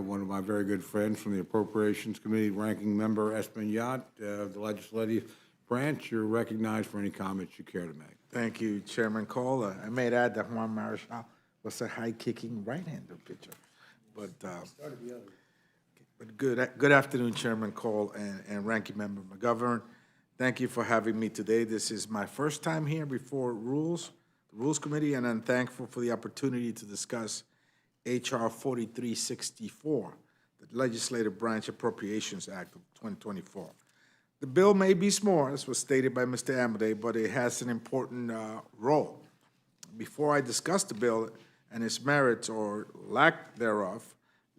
one of my very good friends from the Appropriations Committee, Ranking Member Espaillat of the Legislative Branch. You're recognized for any comments you care to make. Thank you, Chairman Cole. I may add that Juan Marichal was a high-kicking right-hander pitcher. But good afternoon, Chairman Cole and Ranking Member McGovern. Thank you for having me today. This is my first time here before the Rules Committee, and I'm thankful for the opportunity to discuss H.R. 4364, the Legislative Branch Appropriations Act of 2024. The bill may be small, as was stated by Mr. Amodei, but it has an important role. Before I discuss the bill and its merits or lack thereof,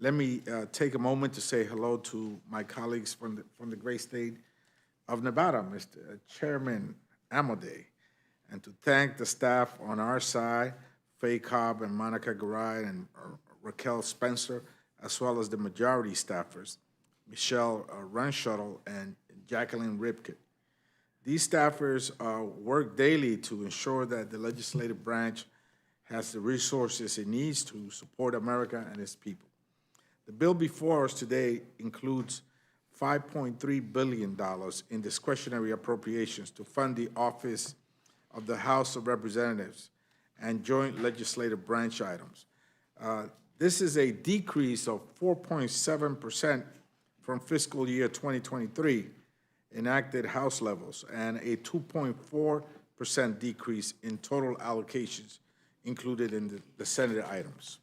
let me take a moment to say hello to my colleagues from the great state of Nevada, Mr. Chairman Amodei, and to thank the staff on our side, Faye Cobb and Monica Garay and Raquel Spencer, as well as the majority staffers, Michelle Runshuttle and Jacqueline Ripke. These staffers work daily to ensure that the legislative branch has the resources it needs to support America and its people. The bill before us today includes $5.3 billion in discretionary appropriations to fund the Office of the House of Representatives and joint legislative branch items. This is a decrease of 4.7% from fiscal year 2023 enacted House levels and a 2.4% decrease in total allocations included in the Senate items.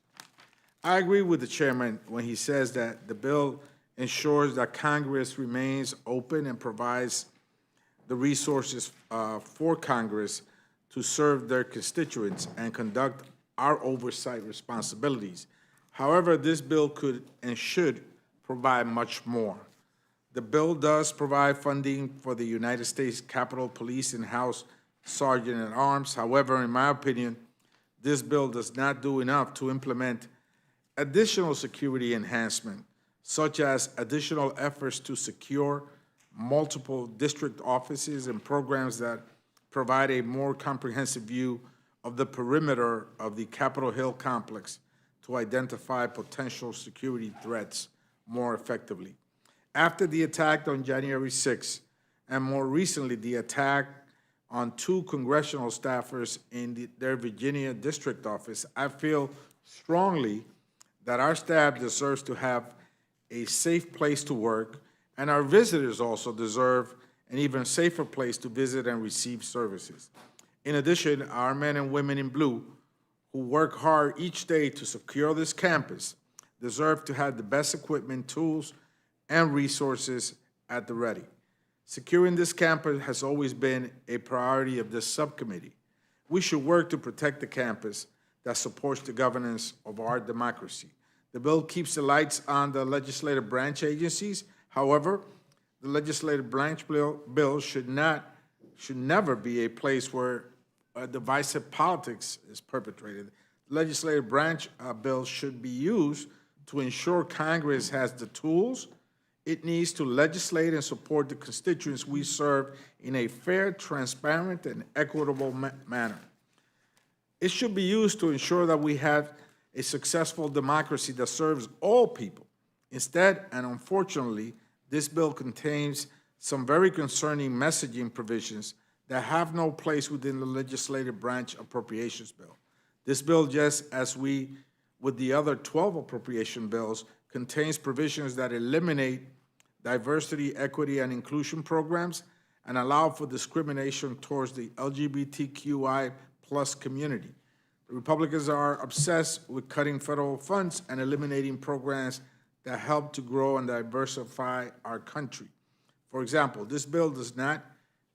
I agree with the chairman when he says that the bill ensures that Congress remains open and provides the resources for Congress to serve their constituents and conduct our oversight responsibilities. However, this bill could and should provide much more. The bill does provide funding for the United States Capitol Police and House Sergeant at Arms. However, in my opinion, this bill does not do enough to implement additional security enhancement, such as additional efforts to secure multiple district offices and programs that provide a more comprehensive view of the perimeter of the Capitol Hill complex to identify potential security threats more effectively. After the attack on January 6th, and more recently the attack on 2 congressional staffers in their Virginia district office, I feel strongly that our staff deserves to have a safe place to work, and our visitors also deserve an even safer place to visit and receive services. In addition, our men and women in blue who work hard each day to secure this campus deserve to have the best equipment, tools, and resources at the ready. Securing this campus has always been a priority of this subcommittee. We should work to protect the campus that supports the governance of our democracy. The bill keeps the lights on the legislative branch agencies. However, the legislative branch bill should never be a place where divisive politics is perpetrated. The legislative branch bill should be used to ensure Congress has the tools it needs to legislate and support the constituents we serve in a fair, transparent, and equitable manner. It should be used to ensure that we have a successful democracy that serves all people. Instead, and unfortunately, this bill contains some very concerning messaging provisions that have no place within the legislative branch appropriations bill. This bill, just as with the other 12 appropriation bills, contains provisions that eliminate diversity, equity, and inclusion programs and allow for discrimination towards the LGBTQI+ community. The Republicans are obsessed with cutting federal funds and eliminating programs that help to grow and diversify our country. For example, this bill does not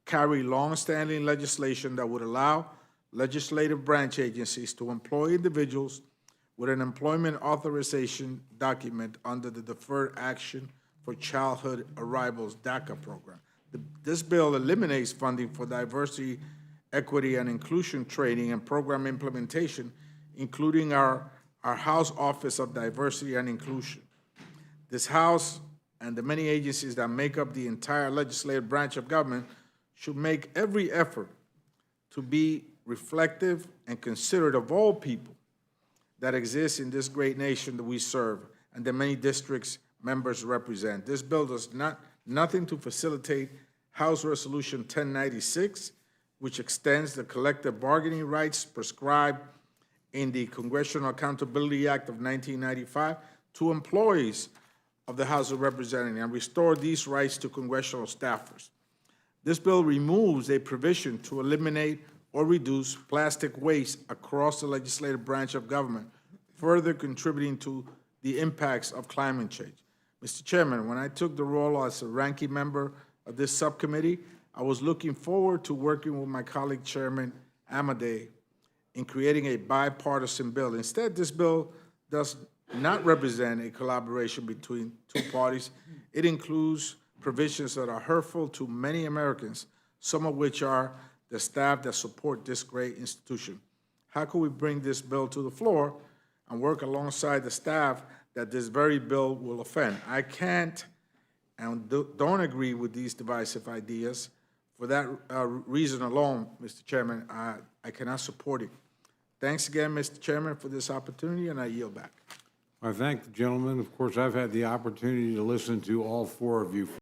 carry long-standing legislation that would allow legislative branch agencies to employ individuals with an employment authorization document under the Deferred Action for Childhood Arrivals DACA program. This bill eliminates funding for diversity, equity, and inclusion training and program implementation, including our House Office of Diversity and Inclusion. This House and the many agencies that make up the entire legislative branch of government should make every effort to be reflective and considerate of all people that exist in this great nation that we serve, and the many districts members represent. This bill does nothing to facilitate House Resolution 1096, which extends the collective bargaining rights prescribed in the Congressional Accountability Act of 1995 to employees of the House of Representatives and restore these rights to congressional staffers. This bill removes a provision to eliminate or reduce plastic waste across the legislative branch of government, further contributing to the impacts of climate change. Mr. Chairman, when I took the role as a ranking member of this subcommittee, I was looking forward to working with my colleague Chairman Amadei in creating a bipartisan bill. Instead, this bill does not represent a collaboration between two parties. It includes provisions that are hurtful to many Americans, some of which are the staff that support this great institution. How can we bring this bill to the floor and work alongside the staff that this very bill will offend? I can't and don't agree with these divisive ideas. For that reason alone, Mr. Chairman, I cannot support it. Thanks again, Mr. Chairman, for this opportunity, and I yield back. I thank the gentleman. Of course, I've had the opportunity to listen to all four of you